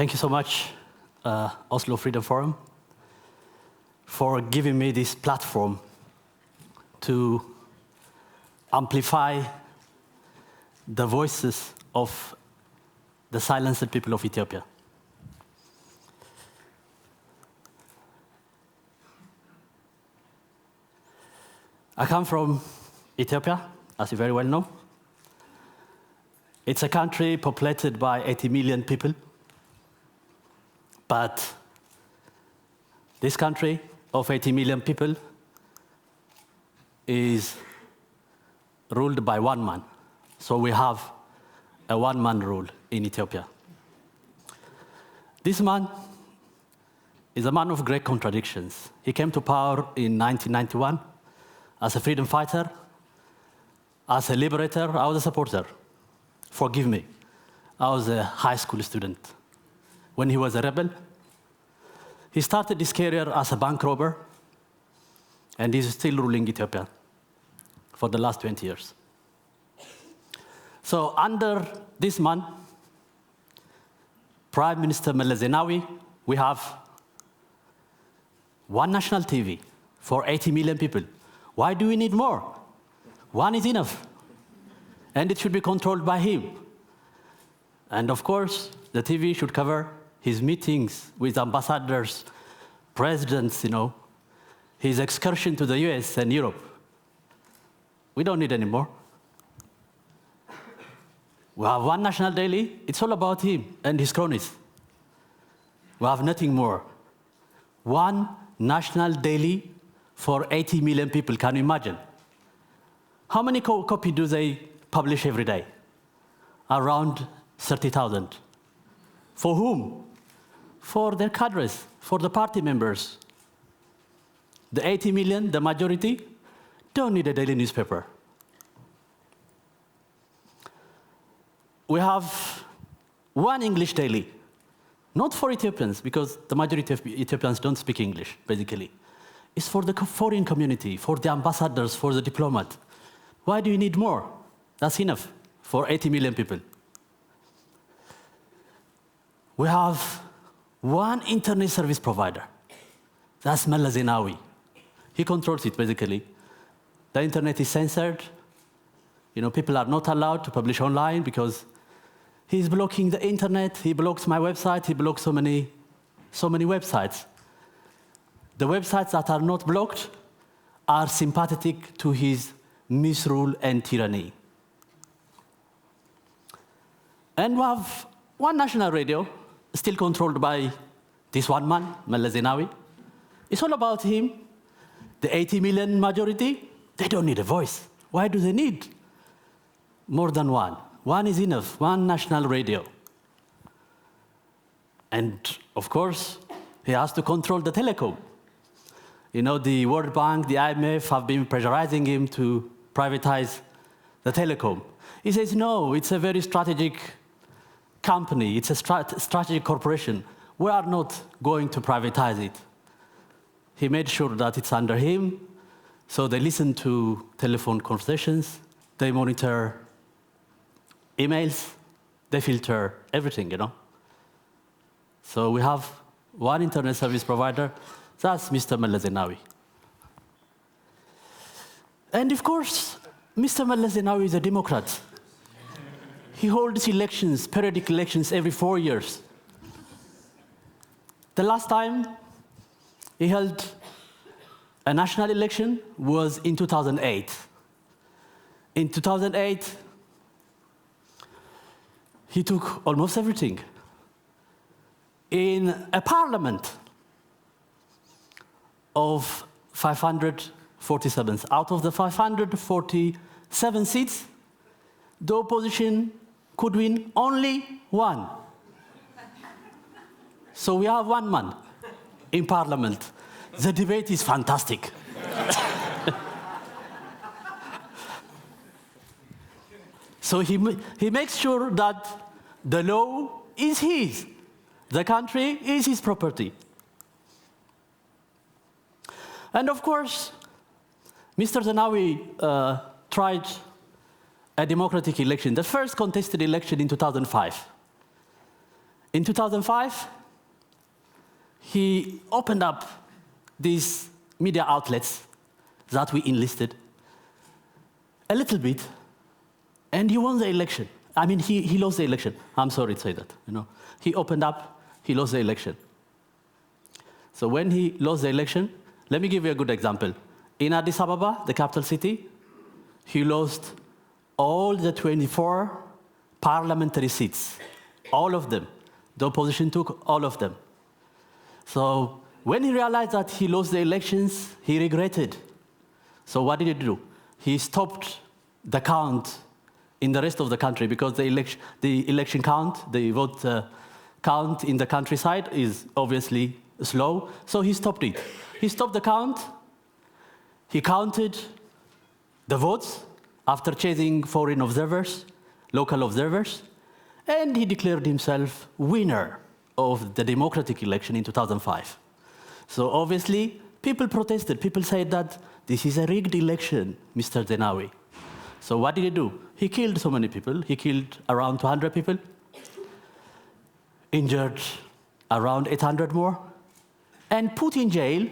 Thank you so much, Oslo Freedom Forum, for giving me this platform to amplify the voices of the silenced people of Ethiopia. I come from Ethiopia, as you very well know. It's a country populated by 80 million people. But this country of 80 million people is ruled by one man. So we have a one-man rule in Ethiopia. This man is a man of great contradictions. He came to power in 1991 as a freedom fighter, as a liberator. I was a supporter. Forgive me. I was a high school student. When he was a rebel, he started his career as a bank robber, and he's still ruling Ethiopia for the last 20 years. So under this man, Prime Minister Meles Zenawi, we have one national TV for 80 million people. Why do we need more? One is enough. And it should be controlled by him. And of course, the TV should cover his meetings with ambassadors, presidents, his excursion to the US and Europe. We don't need any more. We have one national daily. It's all about him and his cronies. We have nothing more. One national daily for 80 million people. Can you imagine? How many copies do they publish every day? Around 30,000. For whom? For their cadres, for the party members. The 80 million, the majority, don't need a daily newspaper. We have one English daily, not for Ethiopians, because the majority of Ethiopians don't speak English, basically. It's for the foreign community, for the ambassadors, for the diplomat. Why do you need more? That's enough for 80 million people. We have one internet service provider. That's Meles Zenawi. He controls it, basically. The internet is censored. People are not allowed to publish online because he's blocking the internet. He blocks my website. He blocks so many websites. The websites that are not blocked are sympathetic to his misrule and tyranny. And we have one national radio, still controlled by this one man, Meles Zenawi. It's all about him. The 80 million majority, they don't need a voice. Why do they need more than one? One is enough, one national radio. And of course, he has to control the telecom. The World Bank, the IMF have been pressurizing him to privatize the telecom. He says, no, it's a very strategic company. It's a strategic corporation. We are not going to privatize it. He made sure that it's under him. So they listen to telephone conversations. They monitor emails. They filter everything, So we have one internet service provider. That's Mr. Meles Zenawi. And of course, Mr. Meles Zenawi is a Democrat. He holds elections, periodic elections, every 4 years. The last time he held a national election was in 2008. In 2008, he took almost everything. In a parliament of 547, out of the 547 seats, the opposition could win only one. So we have one man in parliament. The debate is fantastic. So he makes sure that the law is his. The country is his property. And of course, Mr. Zenawi tried a democratic election, the first contested election in 2005. In 2005, he opened up these media outlets that we enlisted a little bit, and he won the election. I mean, he lost the election. I'm sorry to say that. He opened up, he lost the election. So when he lost the election, let me give you a good example. In Addis Ababa, the capital city, he lost all the 24 parliamentary seats, all of them. The opposition took all of them. So when he realized that he lost the elections, he regretted. So what did he do? He stopped the count in the rest of the country because the election count, the vote count in the countryside is obviously slow. So he stopped it. He stopped the count. He counted the votes after chasing foreign observers, local observers, and he declared himself winner of the democratic election in 2005. So obviously, people protested. People said that this is a rigged election, Mr. Zenawi. So what did he do? He killed so many people. He killed around 200 people, injured around 800 more, and put in jail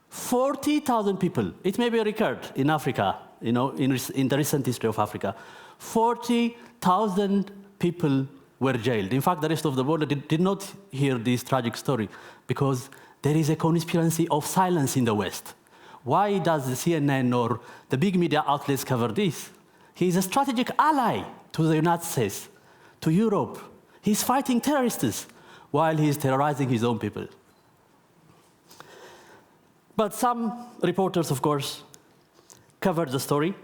40,000 people. It may be a record in Africa, in the recent history of Africa. 40,000 people were jailed. In fact, the rest of the world did not hear this tragic story because there is a conspiracy of silence in the West. Why does the CNN or the big media outlets cover this? He is a strategic ally to the United States, to Europe. He's fighting terrorists while he's terrorizing his own people. But some reporters, of course, covered the story.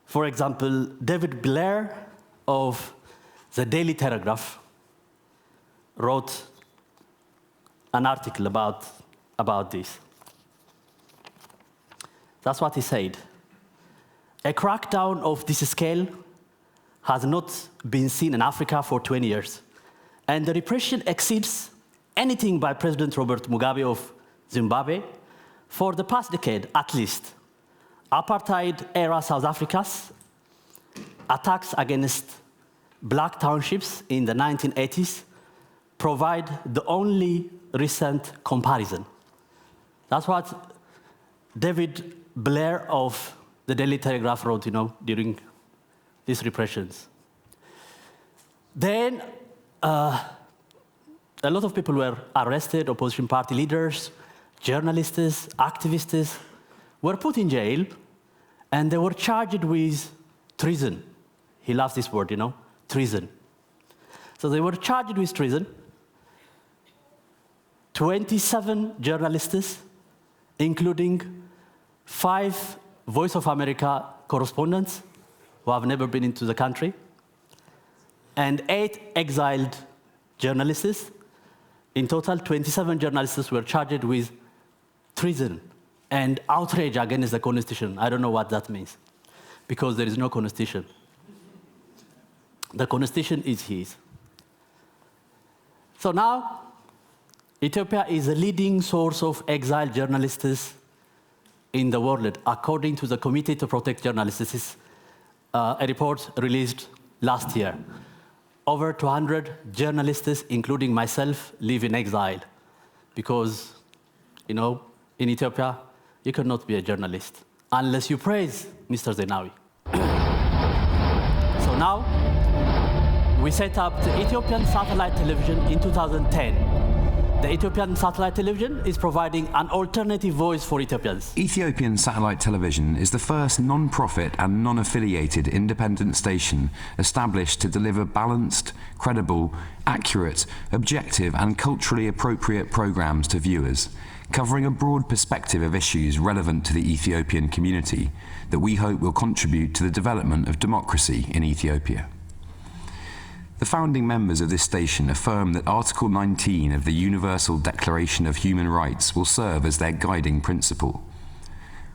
For example, David Blair of the Daily Telegraph wrote an article about this. That's what he said. A crackdown of this scale has not been seen in Africa for 20 years. And the repression exceeds anything by President Robert Mugabe of Zimbabwe for the past decade, at least. Apartheid-era South Africa's attacks against black townships in the 1980s provide the only recent comparison. That's what David Blair of the Daily Telegraph wrote, during these repressions. Then a lot of people were arrested, opposition party leaders, journalists, activists were put in jail, and they were charged with treason. He loves this word, treason. So they were charged with treason. 27 journalists, including 5 Voice of America correspondents who have never been into the country, and 8 exiled journalists. In total, 27 journalists were charged with treason and outrage against the Constitution. I don't know what that means, because there is no Constitution. The Constitution is his. So now, Ethiopia is a leading source of exiled journalists in the world, according to the Committee to Protect Journalists. This is a report released last year. Over 200 journalists, including myself, live in exile because, in Ethiopia, you cannot be a journalist unless you praise Mr. Zenawi. So now, we set up the Ethiopian satellite television in 2010. The Ethiopian satellite television is providing an alternative voice for Ethiopians. Ethiopian satellite television is the first non-profit and non-affiliated independent station established to deliver balanced, credible, accurate, objective and culturally appropriate programs to viewers, covering a broad perspective of issues relevant to the Ethiopian community that we hope will contribute to the development of democracy in Ethiopia. The founding members of this station affirm that Article 19 of the Universal Declaration of Human Rights will serve as their guiding principle.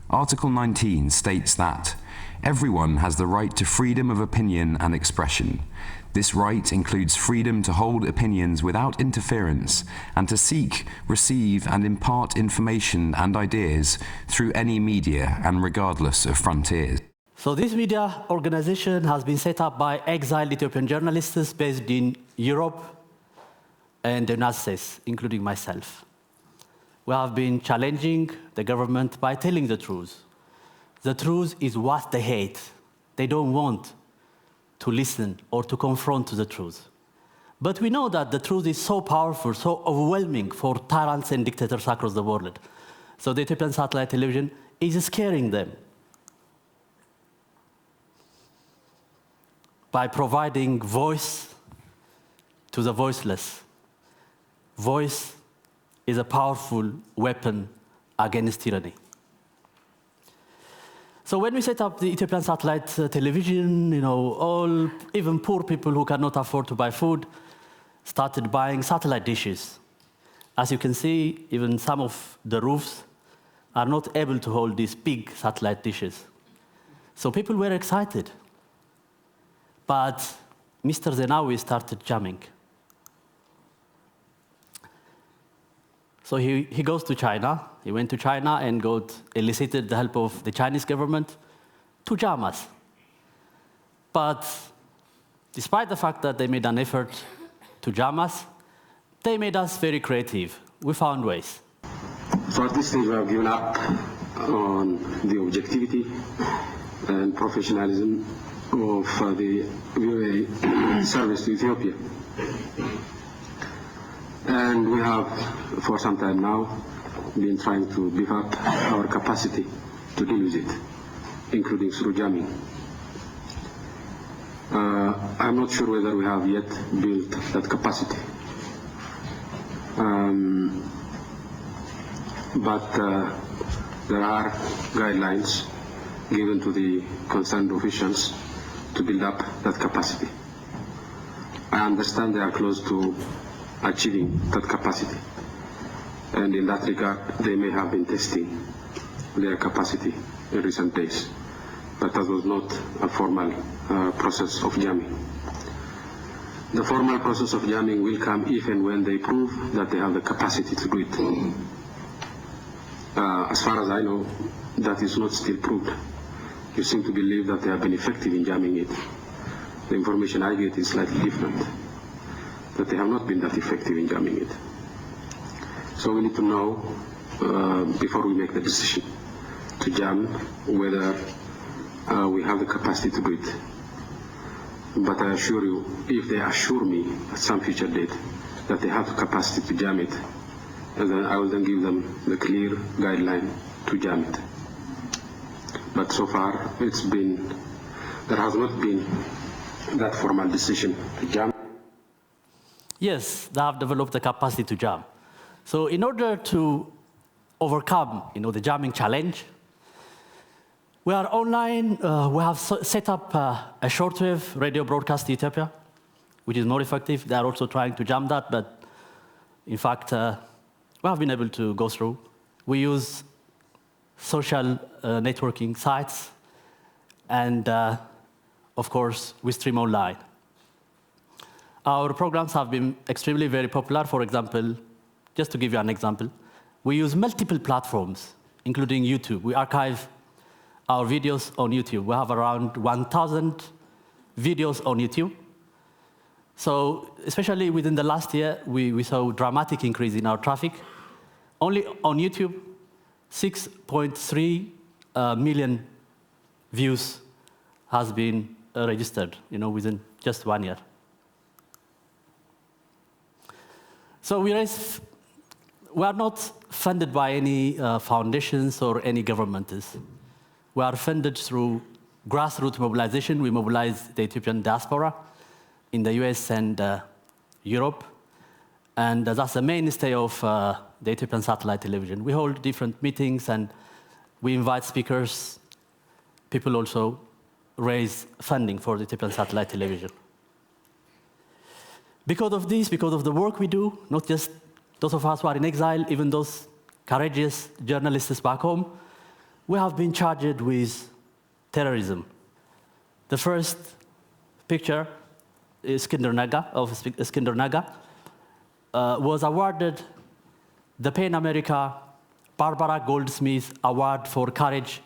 Article 19 states that everyone has the right to freedom of opinion and expression. This right includes freedom to hold opinions without interference and to seek, receive, and impart information and ideas through any media and regardless of frontiers. So this media organization has been set up by exiled Ethiopian journalists based in Europe and the United States, including myself. We have been challenging the government by telling the truth. The truth is what they hate. They don't want to listen or to confront the truth. But we know that the truth is so powerful, so overwhelming for tyrants and dictators across the world. So the Ethiopian satellite television is scaring them by providing voice to the voiceless. Voice is a powerful weapon against tyranny. So when we set up the Ethiopian satellite television, even poor people who cannot afford to buy food started buying satellite dishes. As you can see, even some of the roofs are not able to hold these big satellite dishes. So people were excited. But Mr. Zenawi started jamming. So he goes to China. He went to China and elicited the help of the Chinese government to jam us. But despite the fact that they made an effort to jam us, they made us very creative. We found ways. So at this stage, we have given up on the objectivity and professionalism of the VOA service to Ethiopia. And we have, for some time now, been trying to beef up our capacity to deal with it, including through jamming. I'm not sure whether we have yet built that capacity. But there are guidelines given to the concerned officials to build up that capacity. I understand they are close to achieving that capacity. And in that regard, they may have been testing their capacity in recent days. But that was not a formal process of jamming. The formal process of jamming will come if and when they prove that they have the capacity to do it. As far as I know, that is not still proved. You seem to believe that they have been effective in jamming it. The information I get is slightly different, that they have not been that effective in jamming it. So we need to know, before we make the decision to jam, whether we have the capacity to do it. But I assure you, if they assure me at some future date that they have the capacity to jam it, then I will then give them the clear guideline to jam it. But so far, there has not been that formal decision to jam. Yes, they have developed the capacity to jam. So in order to overcome, the jamming challenge, we are online. We have set up a shortwave radio broadcast in Ethiopia, which is more effective. They are also trying to jam that, but in fact, we have been able to go through. We use social networking sites, and of course, we stream online. Our programs have been extremely very popular. For example, just to give you an example, we use multiple platforms, including YouTube. We archive our videos on YouTube. We have around 1,000 videos on YouTube. So especially within the last year, we saw a dramatic increase in our traffic. Only on YouTube, 6.3 million views has been registered, within just 1 year. So we are not funded by any foundations or any governments. We are funded through grassroots mobilization. We mobilize the Ethiopian diaspora in the US and Europe. And that's the mainstay of the Ethiopian satellite television. We hold different meetings and we invite speakers. People also raise funding for the Ethiopian satellite television. Because of this, because of the work we do, not just those of us who are in exile, even those courageous journalists back home, we have been charged with terrorism. The first picture is Iskender Nega, was awarded the PEN America Barbara Goldsmith Award for Courage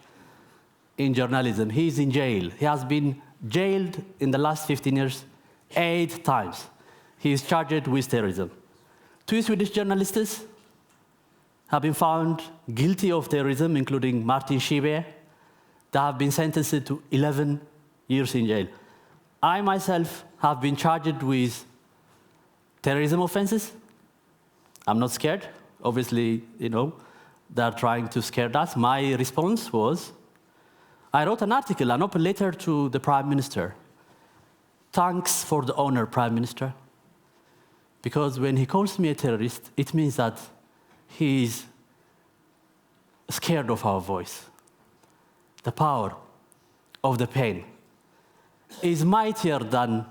in journalism. He's in jail. He has been jailed in the last 15 years 8 times. He is charged with terrorism. 2 Swedish journalists have been found guilty of terrorism, including Martin Schibbye. They have been sentenced to 11 years in jail. I myself have been charged with terrorism offenses. I'm not scared. Obviously, they're trying to scare us. My response was, I wrote an article, an open letter to the Prime Minister. Thanks for the honor, Prime Minister. Because when he calls me a terrorist, it means that he is scared of our voice. The power of the pen is mightier than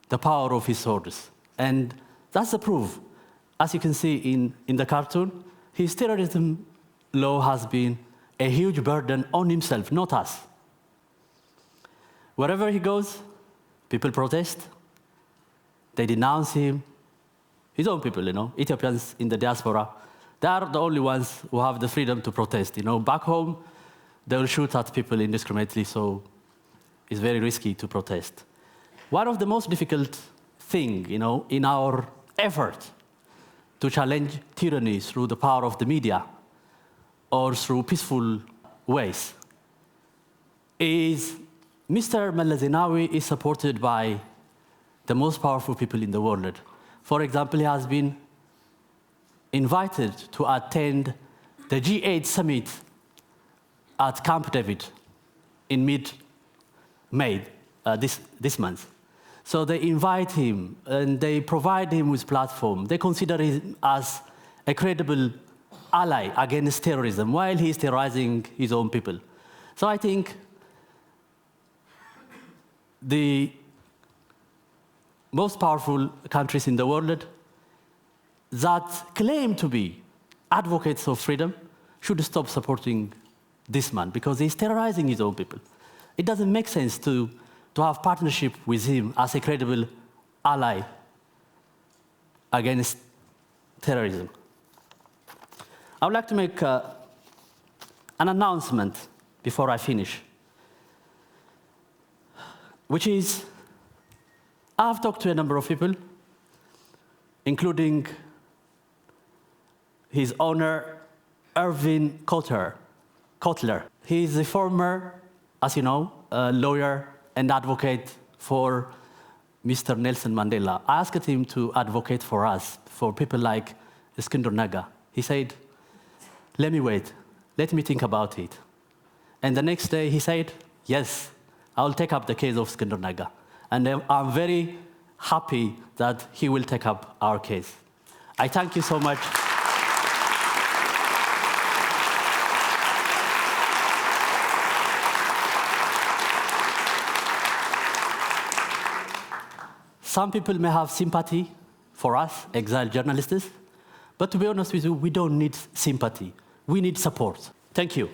the power of his swords. And that's the proof. As you can see in the cartoon, his terrorism law has been a huge burden on himself, not us. Wherever he goes, people protest. They denounce him. His own people, Ethiopians in the diaspora, they are the only ones who have the freedom to protest. Back home, they will shoot at people indiscriminately, so it's very risky to protest. One of the most difficult things, in our effort to challenge tyranny through the power of the media or through peaceful ways is Mr. Meles Zenawi is supported by the most powerful people in the world. For example, he has been invited to attend the G8 summit at Camp David in mid-May, this month. So they invite him and they provide him with platform. They consider him as a credible ally against terrorism while he is terrorizing his own people. So I think the most powerful countries in the world that claim to be advocates of freedom should stop supporting this man because he's terrorizing his own people. It doesn't make sense to have partnership with him as a credible ally against terrorism. I would like to make an announcement before I finish, which is I've talked to a number of people, including his owner, Irvin Kotler. He is a former, as you know, lawyer and advocate for Mr. Nelson Mandela. I asked him to advocate for us, for people like Iskandar Naga. He said, let me wait, let me think about it. And the next day he said, yes, I will take up the case of Iskandar Naga. And I'm very happy that he will take up our case. I thank you so much. Some people may have sympathy for us, exiled journalists, but to be honest with you, we don't need sympathy. We need support. Thank you.